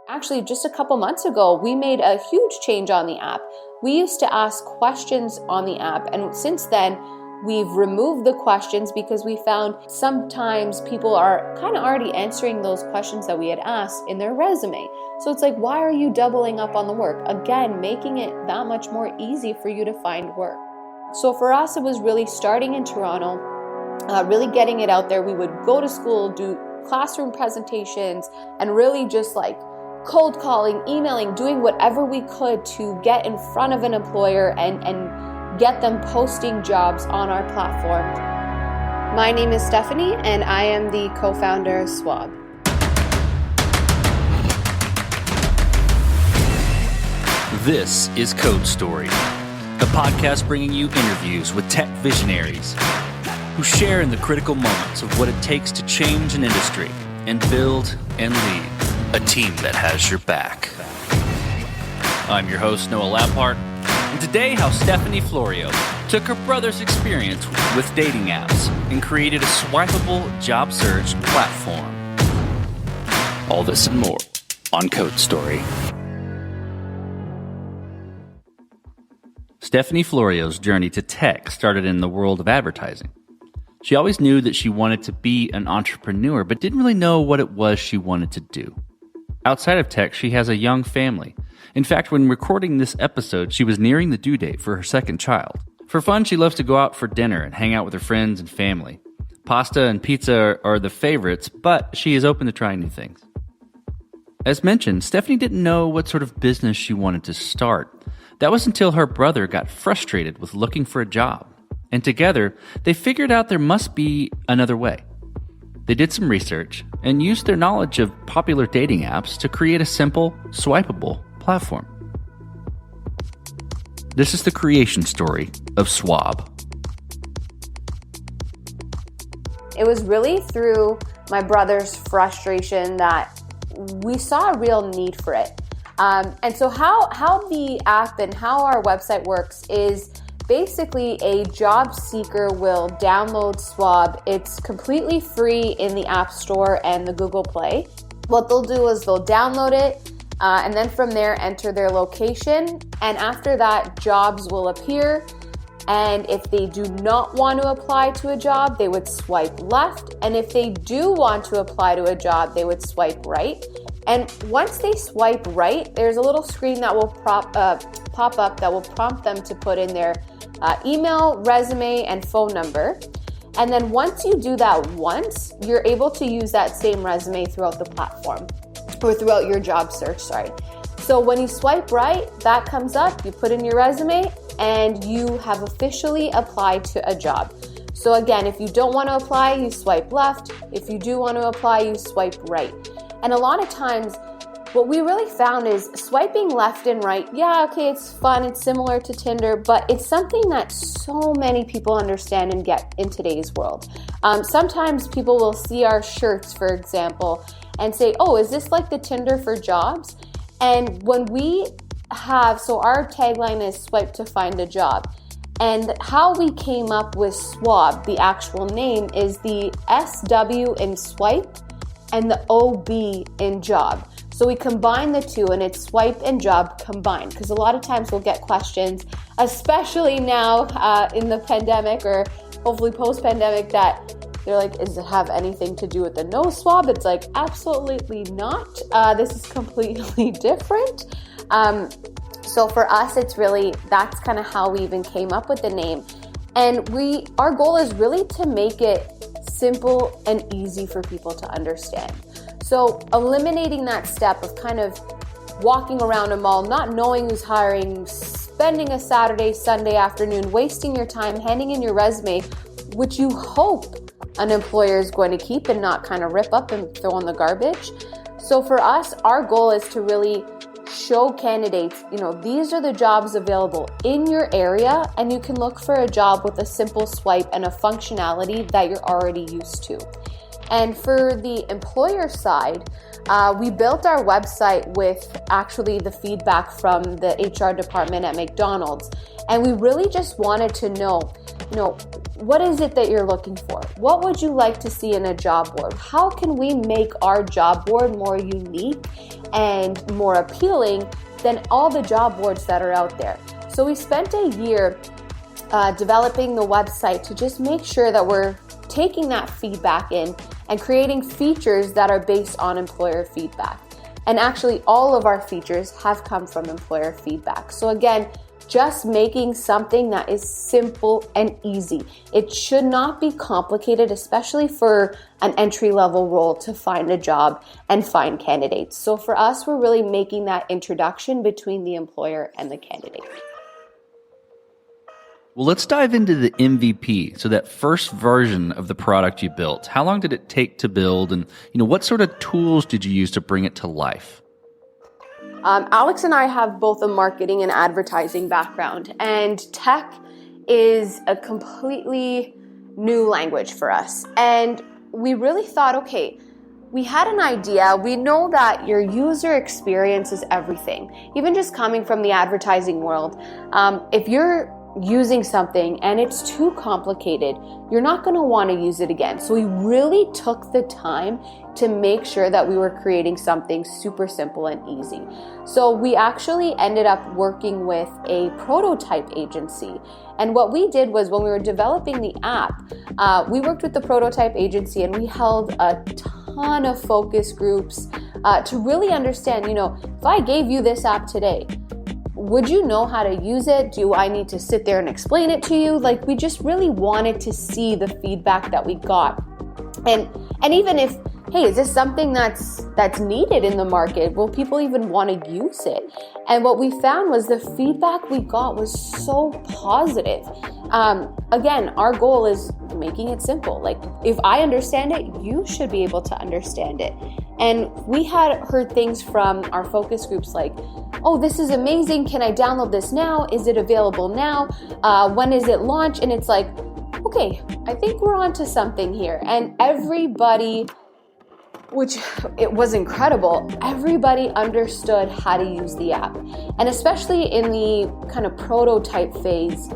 Actually, just a couple months ago, we made a huge change on the app. We used to ask questions on the app, and since then, we've removed the questions because we found sometimes people are kind of already answering those questions that we had asked in their resume. So it's like, why are you doubling up on the work? Again, making it that much more easy for you to find work. So for us, it was really starting in Toronto, really getting it out there. We would go to school, do classroom presentations, and really just like cold calling, emailing, doing whatever we could to get in front of an employer and get them posting jobs on our platform. My name is Stephanie, and I am the co-founder of Swab. This is Code Story, a podcast bringing you interviews with tech visionaries who share in the critical moments of what it takes to change an industry and build and lead a team that has your back. I'm your host, Noah Lampart, and today how Stephanie Florio took her brother's experience with dating apps and created a swipeable job search platform. All this and more on Code Story. Stephanie Florio's journey to tech started in the world of advertising. She always knew that she wanted to be an entrepreneur, but didn't really know what it was she wanted to do. Outside of tech, she has a young family. In fact, when recording this episode, she was nearing the due date for her second child. For fun, she loves to go out for dinner and hang out with her friends and family. Pasta and pizza are the favorites, but she is open to trying new things. As mentioned, Stephanie didn't know what sort of business she wanted to start. That was until her brother got frustrated with looking for a job. And together, they figured out there must be another way. They did some research and used their knowledge of popular dating apps to create a simple, swipeable platform. This is the creation story of Swab. It was really through my brother's frustration that we saw a real need for it. And so how the app and how our website works is basically a job seeker will download Swab. It's completely free in the App Store and the Google Play. What they'll do is they'll download it and then from there enter their location. And after that, jobs will appear. And if they do not want to apply to a job, they would swipe left. And if they do want to apply to a job, they would swipe right. And once they swipe right, there's a little screen that will pop up that will prompt them to put in their email, resume, and phone number. And then once you do that once, you're able to use that same resume throughout the platform, or throughout your job search, So when you swipe right, that comes up, you put in your resume, and you have officially applied to a job. So again, if you don't want to apply, you swipe left. If you do want to apply, you swipe right. And a lot of times, what we really found is swiping left and right, yeah, okay, it's fun, it's similar to Tinder, but it's something that so many people understand and get in today's world. Sometimes people will see our shirts, for example, and say, oh, is this like the Tinder for jobs? And when we have, so our tagline is swipe to find a job. And how we came up with Swab, the actual name, is the SW in swipe and the OB in job. So we combine the two and it's swipe and job combined, because a lot of times we'll get questions, especially now in the pandemic or hopefully post-pandemic, that they're like, does it have anything to do with the nose swab? It's like, absolutely not. This is completely different. So for us, it's really, that's kind of how we even came up with the name. And our goal is really to make it simple and easy for people to understand. So eliminating that step of kind of walking around a mall, not knowing who's hiring, spending a Saturday, Sunday afternoon, wasting your time, handing in your resume, which you hope an employer is going to keep and not kind of rip up and throw in the garbage. So for us, our goal is to really show candidates, these are the jobs available in your area, and you can look for a job with a simple swipe and a functionality that you're already used to. And for the employer side, we built our website with actually the feedback from the HR department at McDonald's. And we really just wanted to know, what is it that you're looking for? What would you like to see in a job board? How can we make our job board more unique and more appealing than all the job boards that are out there? So we spent a year developing the website to just make sure that we're taking that feedback in and creating features that are based on employer feedback. And actually, all of our features have come from employer feedback. So again, just making something that is simple and easy. It should not be complicated, especially for an entry-level role to find a job and find candidates. So for us, we're really making that introduction between the employer and the candidate. Well, let's dive into the MVP. So that first version of the product you built, how long did it take to build? And what sort of tools did you use to bring it to life? Alex and I have both a marketing and advertising background, and tech is a completely new language for us. And we really thought, okay, we had an idea. We know that your user experience is everything. Even just coming from the advertising world, if you're using something and it's too complicated, you're not going to want to use it again. So we really took the time to make sure that we were creating something super simple and easy. So we actually ended up working with a prototype agency. And what we did was, when we were developing the app, we worked with the prototype agency and we held a ton of focus groups to really understand, if I gave you this app today, would you know how to use it? Do I need to sit there and explain it to you? We just really wanted to see the feedback that we got. And even if, hey, is this something that's needed in the market? Will people even want to use it? And what we found was the feedback we got was so positive. Again, our goal is making it simple. If I understand it, you should be able to understand it. And we had heard things from our focus groups like, oh, this is amazing. Can I download this now? Is it available now? When is it launched? And it's like, okay, I think we're onto something here. And everybody, which it was incredible, everybody understood how to use the app. And especially in the kind of prototype phase,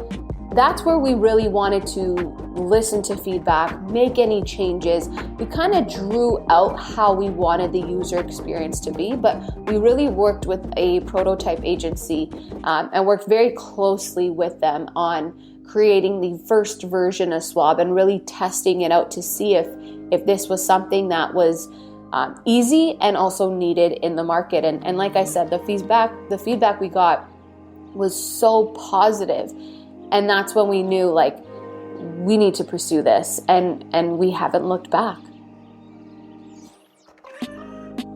that's where we really wanted to listen to feedback, make any changes. We kind of drew out how we wanted the user experience to be, but we really worked with a prototype agency and worked very closely with them on creating the first version of Swab and really testing it out to see if this was something that was easy and also needed in the market. And like I said, the feedback we got was so positive. And that's when we knew, we need to pursue this, and we haven't looked back.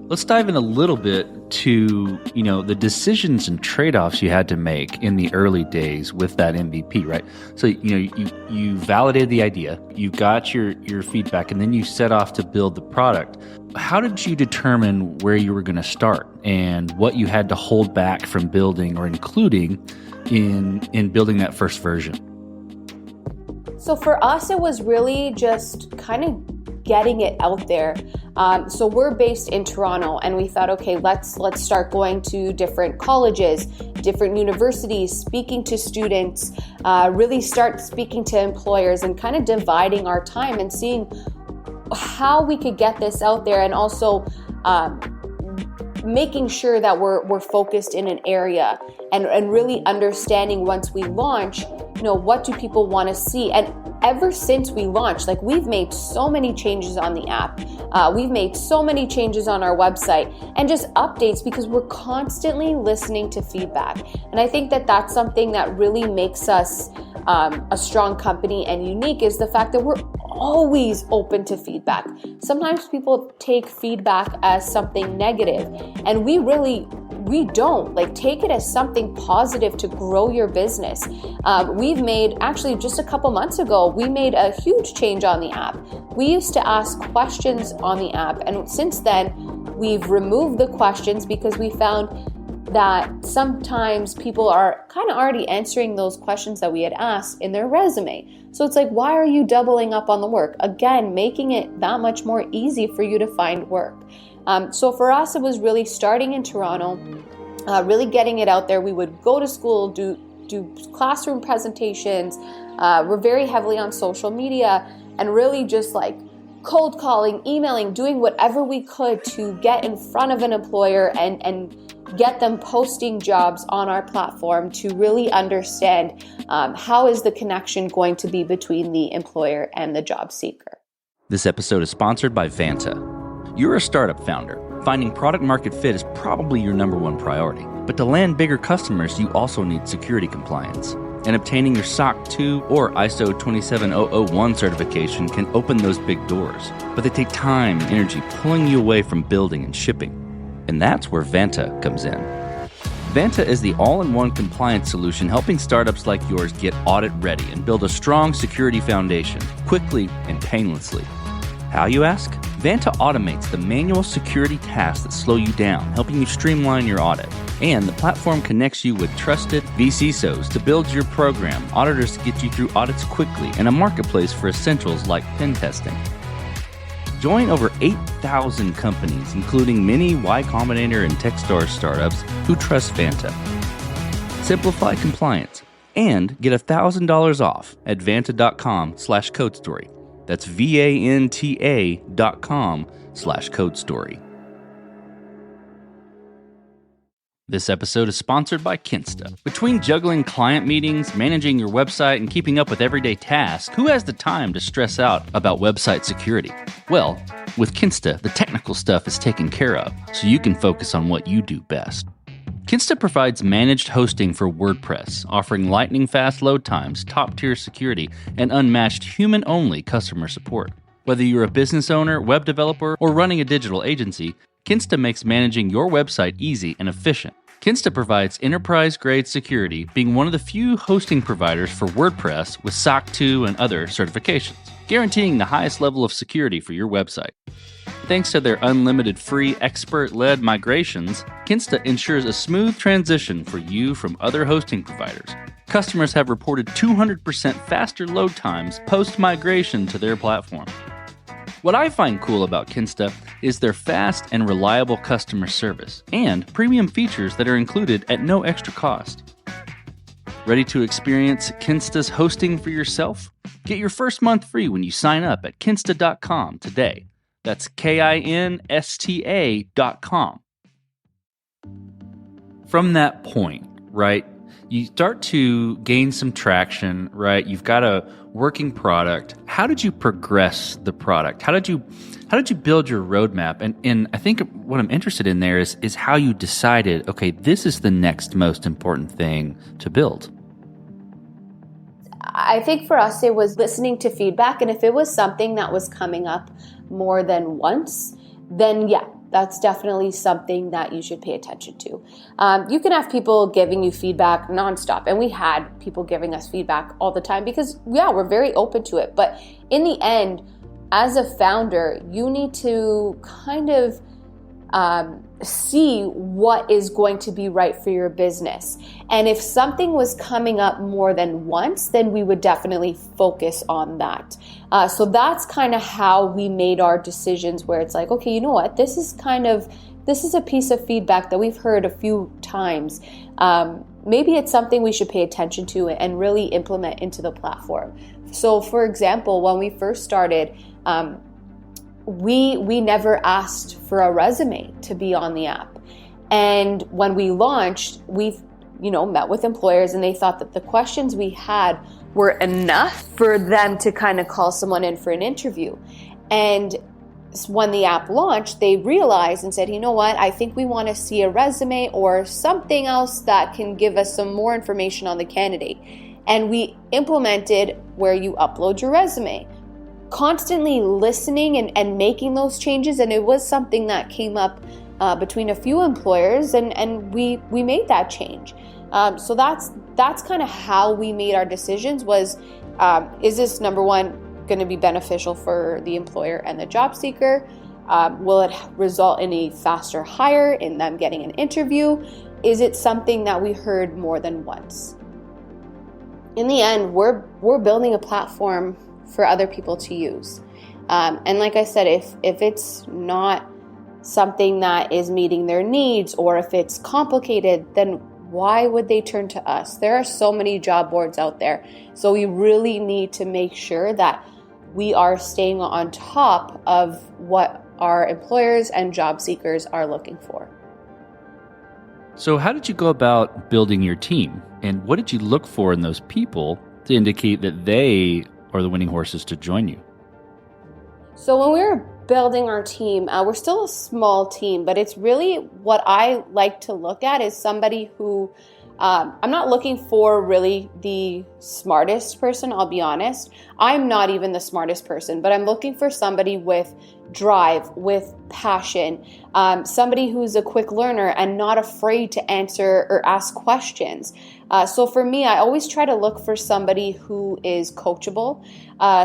Let's dive in a little bit to, the decisions and trade-offs you had to make in the early days with that MVP, right? So, you validated the idea, you got your feedback, and then you set off to build the product. How did you determine where you were going to start and what you had to hold back from building or including in building that first version? So for us, it was really just kind of getting it out there. So we're based in Toronto, and we thought, okay, let's start going to different colleges, different universities, speaking to students, really start speaking to employers, and kind of dividing our time and seeing how we could get this out there, and also making sure that we're focused in an area and really understanding once we launch, what do people want to see? And ever since we launched, we've made so many changes on the app. We've made so many changes on our website and just updates because we're constantly listening to feedback. And I think that that's something that really makes us a strong company and unique, is the fact that we're always open to feedback. Sometimes people take feedback as something negative, and we don't. Take it as something positive to grow your business. We've made, actually just a couple months ago, we made a huge change on the app. We used to ask questions on the app, and since then we've removed the questions because we found that sometimes people are kind of already answering those questions that we had asked in their resume. So it's like, why are you doubling up on the work? Again, making it that much more easy for you to find work. So for us, it was really starting in Toronto, really getting it out there. We would go to school, do classroom presentations. We're very heavily on social media, and really just like cold calling, emailing, doing whatever we could to get in front of an employer and get them posting jobs on our platform to really understand how is the connection going to be between the employer and the job seeker. This episode is sponsored by Vanta. You're a startup founder. Finding product market fit is probably your number one priority. But to land bigger customers, you also need security compliance. And obtaining your SOC 2 or ISO 27001 certification can open those big doors. But they take time and energy, pulling you away from building and shipping. And that's where Vanta comes in. Vanta is the all-in-one compliance solution helping startups like yours get audit ready and build a strong security foundation quickly and painlessly. How, you ask? Vanta automates the manual security tasks that slow you down, helping you streamline your audit. And the platform connects you with trusted VCSOs to build your program, auditors to get you through audits quickly, and a marketplace for essentials like pen testing. Join over 8,000 companies, including many Y Combinator and Techstars startups who trust Vanta. Simplify compliance and get $1,000 off at vanta.com/codestory. That's VANTA.com/codestory. This episode is sponsored by Kinsta. Between juggling client meetings, managing your website, and keeping up with everyday tasks, who has the time to stress out about website security? Well, with Kinsta, the technical stuff is taken care of, so you can focus on what you do best. Kinsta provides managed hosting for WordPress, offering lightning-fast load times, top-tier security, and unmatched human-only customer support. Whether you're a business owner, web developer, or running a digital agency, Kinsta makes managing your website easy and efficient. Kinsta provides enterprise-grade security, being one of the few hosting providers for WordPress with SOC 2 and other certifications, guaranteeing the highest level of security for your website. Thanks to their unlimited free expert-led migrations, Kinsta ensures a smooth transition for you from other hosting providers. Customers have reported 200% faster load times post-migration to their platform. What I find cool about Kinsta is their fast and reliable customer service and premium features that are included at no extra cost. Ready to experience Kinsta's hosting for yourself? Get your first month free when you sign up at kinsta.com today. That's KINSTA.com. From that point, right, you start to gain some traction, right? You've got a working product. How did you progress the product? How did you build your roadmap? And I think what I'm interested in there is how you decided, okay, this is the next most important thing to build. I think for us, it was listening to feedback. And if it was something that was coming up more than once, then yeah, that's definitely something that you should pay attention to. You can have people giving you feedback nonstop. And we had people giving us feedback all the time because, yeah, we're very open to it. But in the end, as a founder, you need to kind of see what is going to be right for your business. And if something was coming up more than once, then we would definitely focus on that. So that's kind of how we made our decisions, where it's like, okay, you know what, this is a piece of feedback that we've heard a few times. Maybe it's something we should pay attention to and really implement into the platform. So for example, when we first started, we never asked for a resume to be on the app. And when we launched, we've met with employers, and they thought that the questions we had were enough for them to kind of call someone in for an interview. And when the app launched, they realized and said, you know what, I think we want to see a resume or something else that can give us some more information on the candidate. And we implemented where you upload your resume, constantly listening and making those changes. And it was something that came up between a few employers, and we made that change. So that's kind of how we made our decisions was, is this, number one, going to be beneficial for the employer and the job seeker? Will it result in a faster hire, in them getting an interview? Is it something that we heard more than once? In the end, we're building a platform for other people to use. And like I said, if it's not something that is meeting their needs, or if it's complicated, then why would they turn to us? There are so many job boards out there. So we really need to make sure that we are staying on top of what our employers and job seekers are looking for. So how did you go about building your team? And what did you look for in those people to indicate that they are the winning horses to join you? So when we were building our team, we're still a small team, but it's really what I like to look at is somebody who, I'm not looking for really the smartest person, I'll be honest. I'm not even the smartest person, but I'm looking for somebody with drive, with passion, somebody who's a quick learner and not afraid to answer or ask questions. So for me, I always try to look for somebody who is coachable,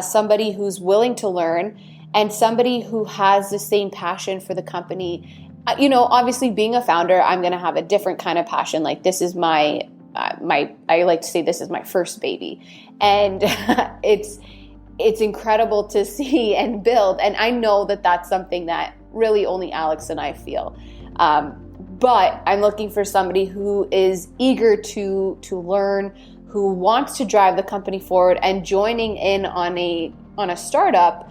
somebody who's willing to learn, and somebody who has the same passion for the company. Obviously being a founder, I'm going to have a different kind of passion. Like this is I like to say this is my first baby. And it's incredible to see and build. And I know that that's something that really only Alex and I feel. But I'm looking for somebody who is eager to learn, who wants to drive the company forward, and joining in on a startup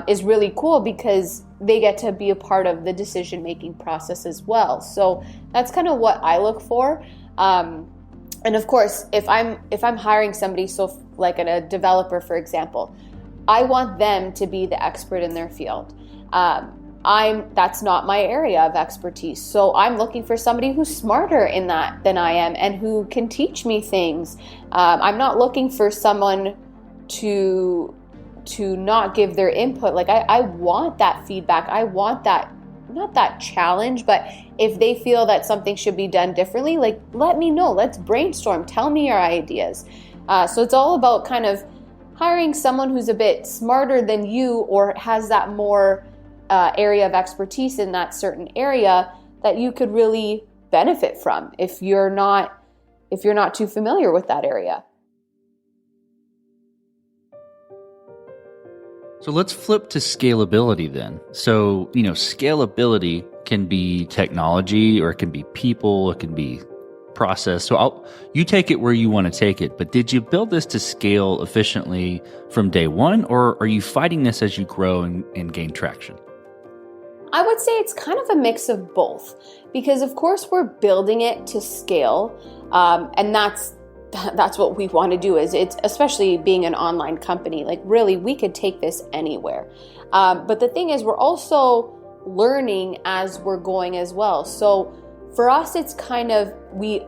is really cool because they get to be a part of the decision-making process as well. So that's kind of what I look for. And of course, if I'm hiring somebody, so like a developer, for example, I want them to be the expert in their field. That's not my area of expertise. So I'm looking for somebody who's smarter in that than I am and who can teach me things. I'm not looking for someone to not give their input. Like I want that feedback. I want that, not that challenge, but if they feel that something should be done differently, like let me know, let's brainstorm, tell me your ideas. So it's all about kind of hiring someone who's a bit smarter than you or has that more area of expertise in that certain area that you could really benefit from if you're not too familiar with that area. So let's flip to scalability then. So, scalability can be technology, or it can be people, it can be process. So you take it where you want to take it, but did you build this to scale efficiently from day one, or are you fighting this as you grow and gain traction? I would say it's kind of a mix of both, because of course we're building it to scale, and that's what we want to do. Is it's especially being an online company, like really we could take this anywhere. But the thing is, we're also learning as we're going as well. So for us, it's kind of we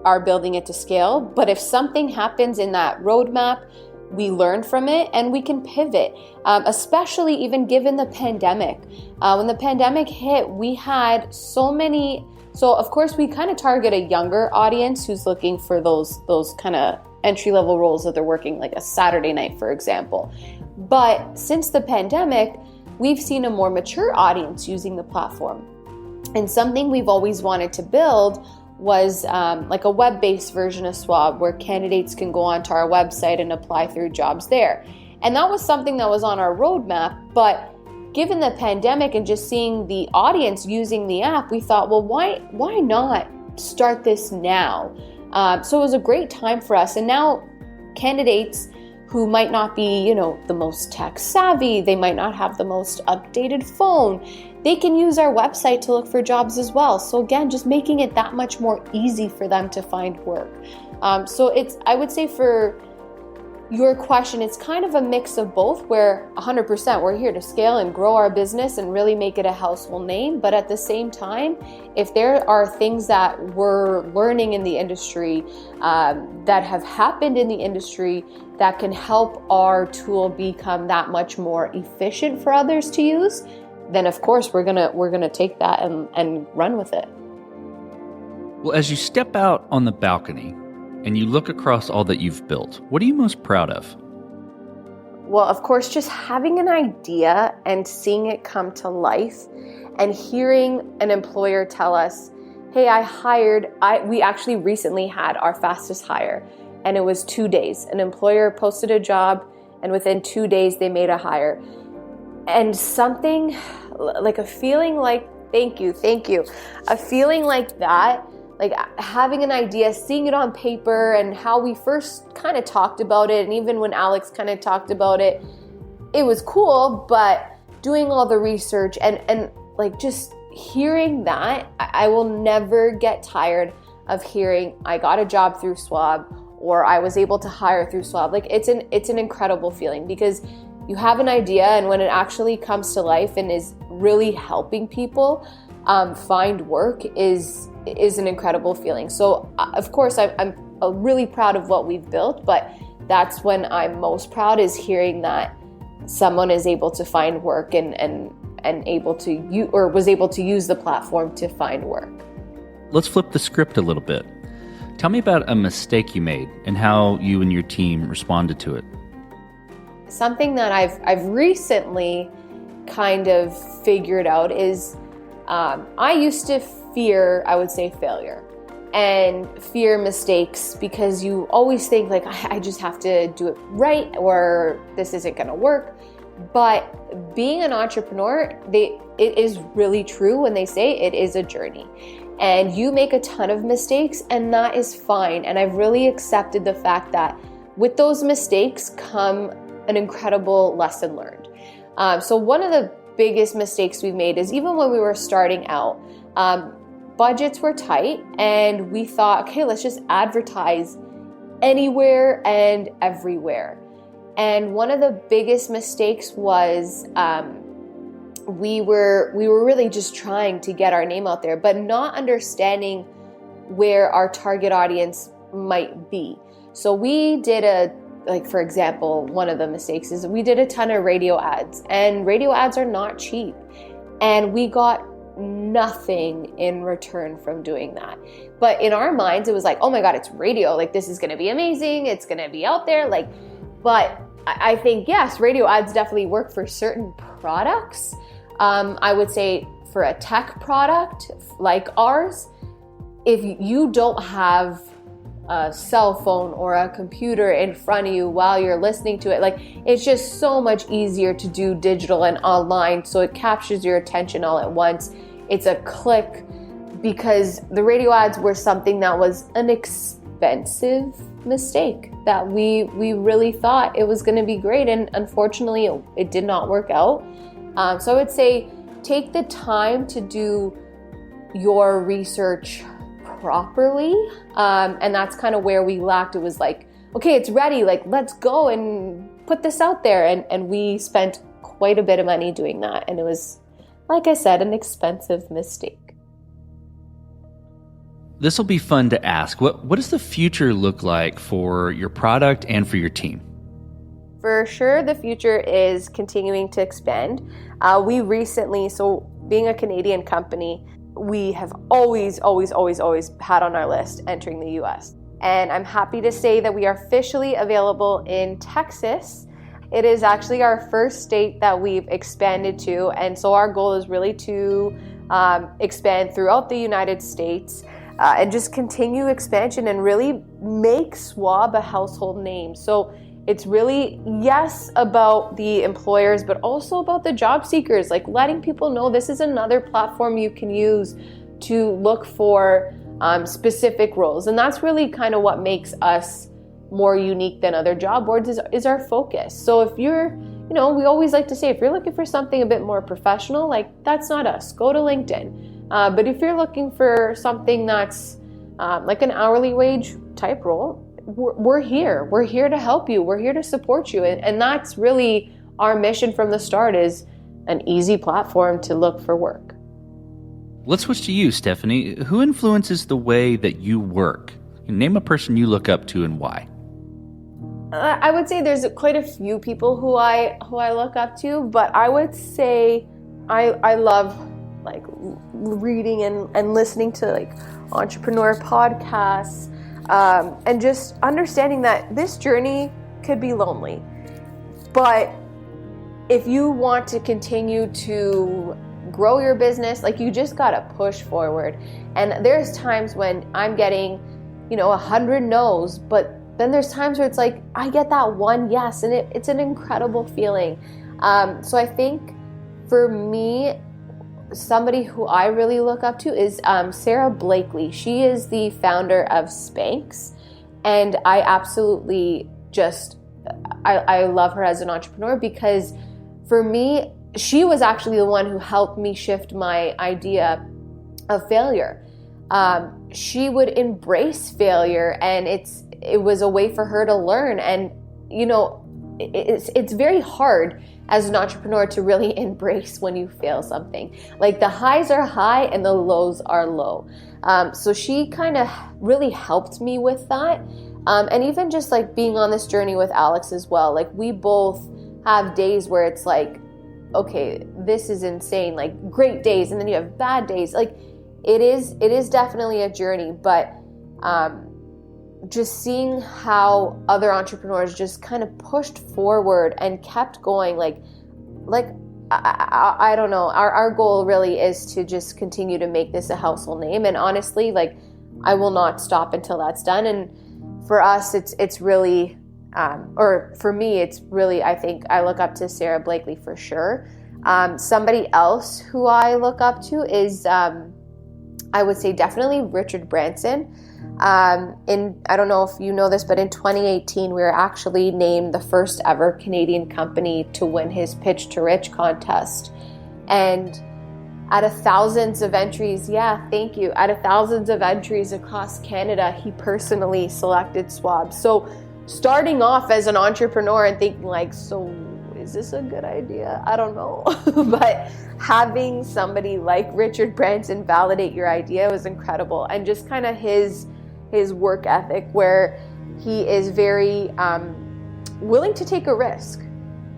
are building it to scale, but if something happens in that roadmap, we learn from it and we can pivot, especially even given the pandemic. When the pandemic hit, we had so of course we kind of target a younger audience who's looking for those kind of entry-level roles that they're working like a Saturday night, for example. But since the pandemic, we've seen a more mature audience using the platform. And something we've always wanted to build was like a web-based version of Swab where candidates can go onto our website and apply through jobs there. And that was something that was on our roadmap, but given the pandemic and just seeing the audience using the app, we thought, well, why not start this now? So it was a great time for us. And now candidates who might not be, the most tech savvy, they might not have the most updated phone, they can use our website to look for jobs as well. So again, just making it that much more easy for them to find work. So I would say for your question, it's kind of a mix of both, where 100% we're here to scale and grow our business and really make it a household name. But at the same time, if there are things that we're learning in the industry, that have happened in the industry that can help our tool become that much more efficient for others to use, then of course we're gonna take that and run with it. Well, as you step out on the balcony and you look across all that you've built, what are you most proud of? Well, of course, just having an idea and seeing it come to life and hearing an employer tell us, hey, we actually recently had our fastest hire, and it was 2 days. An employer posted a job, and within 2 days they made a hire. And something like a feeling like, thank you, a feeling like that, like having an idea, seeing it on paper, and how we first kind of talked about it, and even when Alex kind of talked about it, it was cool, but doing all the research and like just hearing that, I will never get tired of hearing I got a job through Swab, or I was able to hire through Swab. Like it's an incredible feeling, because you have an idea, and when it actually comes to life and is really helping people find work is an incredible feeling. So of course I'm really proud of what we've built, but that's when I'm most proud, is hearing that someone is able to find work and able to was able to use the platform to find work. Let's flip the script a little bit. Tell me about a mistake you made and how you and your team responded to it. Something that I've recently kind of figured out is I used to fear, I would say, failure and fear mistakes, because you always think like, I just have to do it right, or this isn't going to work. But being an entrepreneur, it is really true when they say it is a journey, and you make a ton of mistakes, and that is fine. And I've really accepted the fact that with those mistakes come an incredible lesson learned. So one of the biggest mistakes we've made is, even when we were starting out, budgets were tight, and we thought, okay, let's just advertise anywhere and everywhere. And one of the biggest mistakes was we were really just trying to get our name out there, but not understanding where our target audience might be. So we did for example, one of the mistakes is we did a ton of radio ads, and radio ads are not cheap. And we got nothing in return from doing that. But in our minds, it was like, oh my God, it's radio. Like, this is going to be amazing. It's going to be out there. But I think, yes, radio ads definitely work for certain products. I would say for a tech product like ours, if you don't have a cell phone or a computer in front of you while you're listening to it, it's just so much easier to do digital and online, so it captures your attention all at once. It's a click, because the radio ads were something that was an expensive mistake that we really thought it was going to be great, and unfortunately it did not work out. So I would say take the time to do your research properly, and that's kind of where we lacked. It was like, okay, it's ready, let's go and put this out there, and we spent quite a bit of money doing that, and it was, like I said, an expensive mistake. This will be fun to ask. What does the future look like for your product and for your team? For sure, the future is continuing to expand. We recently, so being a Canadian company, we have always had on our list entering the US. And I'm happy to say that we are officially available in Texas. It is actually our first state that we've expanded to. And so our goal is really to expand throughout the United States and just continue expansion and really make Swab a household name. So it's really, yes, about the employers, but also about the job seekers, letting people know this is another platform you can use to look for specific roles. And that's really kind of what makes us more unique than other job boards is our focus. So if you're, we always like to say, if you're looking for something a bit more professional, that's not us. Go to LinkedIn. But if you're looking for something that's like an hourly wage type role, we're here. We're here to help you. We're here to support you. And that's really our mission from the start, is an easy platform to look for work. Let's switch to you, Stephanie. Who influences the way that you work? Name a person you look up to and why. I would say there's quite a few people who I look up to, but I would say I love reading and listening to entrepreneur podcasts. And just understanding that this journey could be lonely, but if you want to continue to grow your business, like you just got to push forward. And there's times when I'm getting, 100 no's, but then there's times where it's like, I get that one yes, and it's an incredible feeling. So I think for me, somebody who I really look up to is Sarah Blakely. She is the founder of Spanx, and I absolutely I love her as an entrepreneur, because for me, she was actually the one who helped me shift my idea of failure. She would embrace failure, and it was a way for her to learn. And it's very hard as an entrepreneur to really embrace when you fail something. Like the highs are high and the lows are low. So she kind of really helped me with that. And even just like being on this journey with Alex as well, like we both have days where it's like, okay, this is insane, like great days, and then you have bad days. Like it is definitely a journey, but just seeing how other entrepreneurs just kind of pushed forward and kept going, like I don't know, our goal really is to just continue to make this a household name. And honestly, like I will not stop until that's done. And for us, it's really, or for me, it's really, I think I look up to Sarah Blakely for sure. Somebody else who I look up to is, I would say definitely Richard Branson. I don't know if you know this, but in 2018, we were actually named the first ever Canadian company to win his Pitch to Rich contest. And out of thousands of entries, out of thousands of entries across Canada, he personally selected Swab. So starting off as an entrepreneur and thinking like, so is this a good idea? I don't know. But having somebody like Richard Branson validate your idea was incredible. And just kind of his work ethic, where he is very willing to take a risk.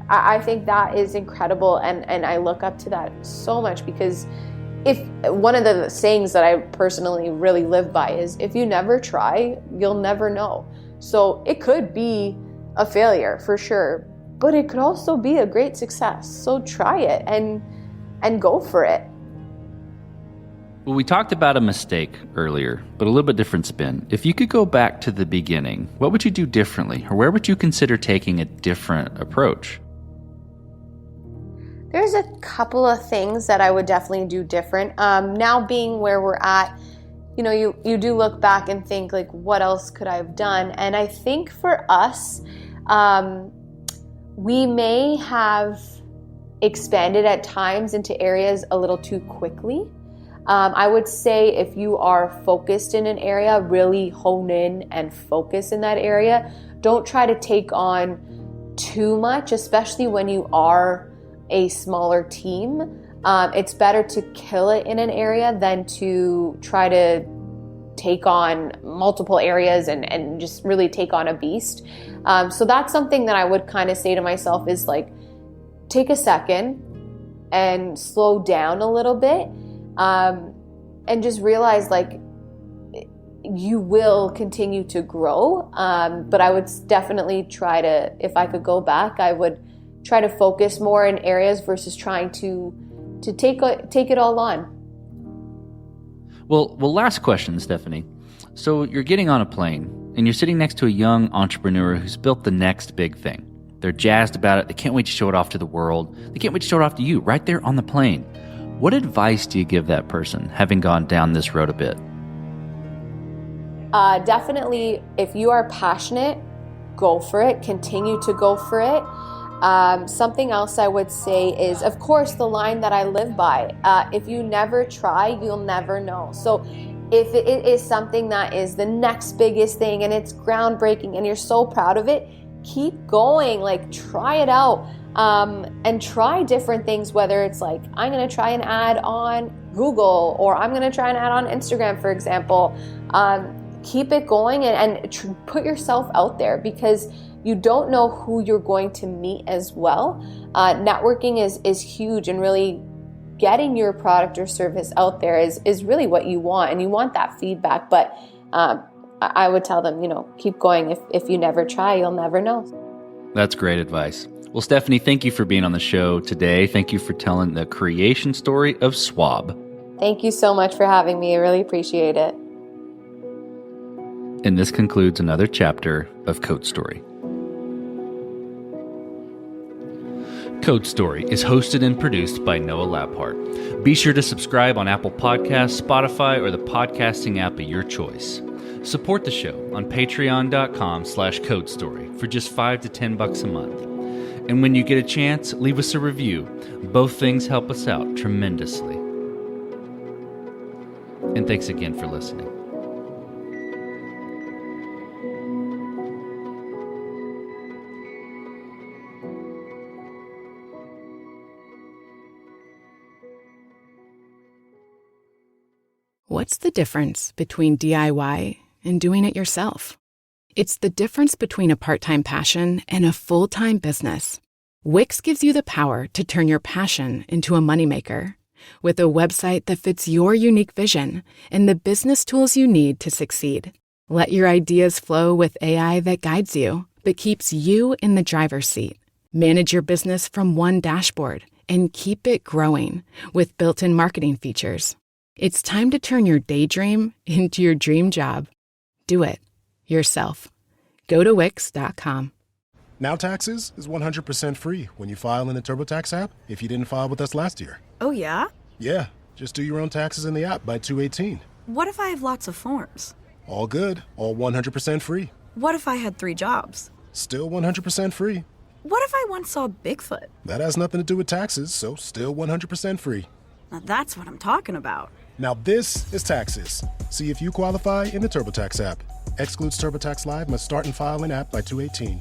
I think that is incredible, and I look up to that so much, because if one of the sayings that I personally really live by is, if you never try, you'll never know. So it could be a failure for sure, but it could also be a great success. So try it and go for it. Well, we talked about a mistake earlier, but a little bit different spin. If you could go back to the beginning, what would you do differently? Or where would you consider taking a different approach? There's a couple of things that I would definitely do different. Now being where we're at, you do look back and think like, what else could I have done? And I think for us, we may have expanded at times into areas a little too quickly. I would say if you are focused in an area, really hone in and focus in that area. Don't try to take on too much, especially when you are a smaller team. It's better to kill it in an area than to try to take on multiple areas and just really take on a beast. So that's something that I would kind of say to myself is like, take a second and slow down a little bit. And just realize like you will continue to grow. But I would definitely try to, if I could go back, I would try to focus more in areas versus trying to take it all on. Well, last question, Stephanie. So you're getting on a plane and you're sitting next to a young entrepreneur who's built the next big thing. They're jazzed about it. They can't wait to show it off to the world. They can't wait to show it off to you right there on the plane. What advice do you give that person, having gone down this road a bit? Definitely, if you are passionate, go for it. Continue to go for it. Something else I would say is, of course, the line that I live by. If you never try, you'll never know. So if it is something that is the next biggest thing and it's groundbreaking and you're so proud of it, keep going. Like, try it out. And try different things, whether it's like, I'm going to try an ad on Google, or I'm going to try an ad on Instagram, for example. Keep it going and put yourself out there, because you don't know who you're going to meet as well. Networking is huge, and really getting your product or service out there is really what you want, and you want that feedback. But I would tell them, keep going. If you never try, you'll never know. That's great advice. Well, Stephanie, thank you for being on the show today. Thank you for telling the creation story of Swab. Thank you so much for having me. I really appreciate it. And this concludes another chapter of Code Story. Code Story is hosted and produced by Noah Labhart. Be sure to subscribe on Apple Podcasts, Spotify, or the podcasting app of your choice. Support the show on patreon.com/codestory for just $5 to $10 a month. And when you get a chance, leave us a review. Both things help us out tremendously. And thanks again for listening. What's the difference between DIY and doing it yourself? It's the difference between a part-time passion and a full-time business. Wix gives you the power to turn your passion into a moneymaker. With a website that fits your unique vision and the business tools you need to succeed. Let your ideas flow with AI that guides you, but keeps you in the driver's seat. Manage your business from one dashboard and keep it growing with built-in marketing features. It's time to turn your daydream into your dream job. Do it yourself. Go to Wix.com. Now Taxes is 100% free when you file in the TurboTax app if you didn't file with us last year. Oh, yeah? Yeah, just do your own taxes in the app by 2/18. What if I have lots of forms? All good, all 100% free. What if I had 3 jobs? Still 100% free. What if I once saw Bigfoot? That has nothing to do with taxes, so still 100% free. Now that's what I'm talking about. Now this is Taxes. See if you qualify in the TurboTax app. Excludes TurboTax Live, must start and file in app by 2/18.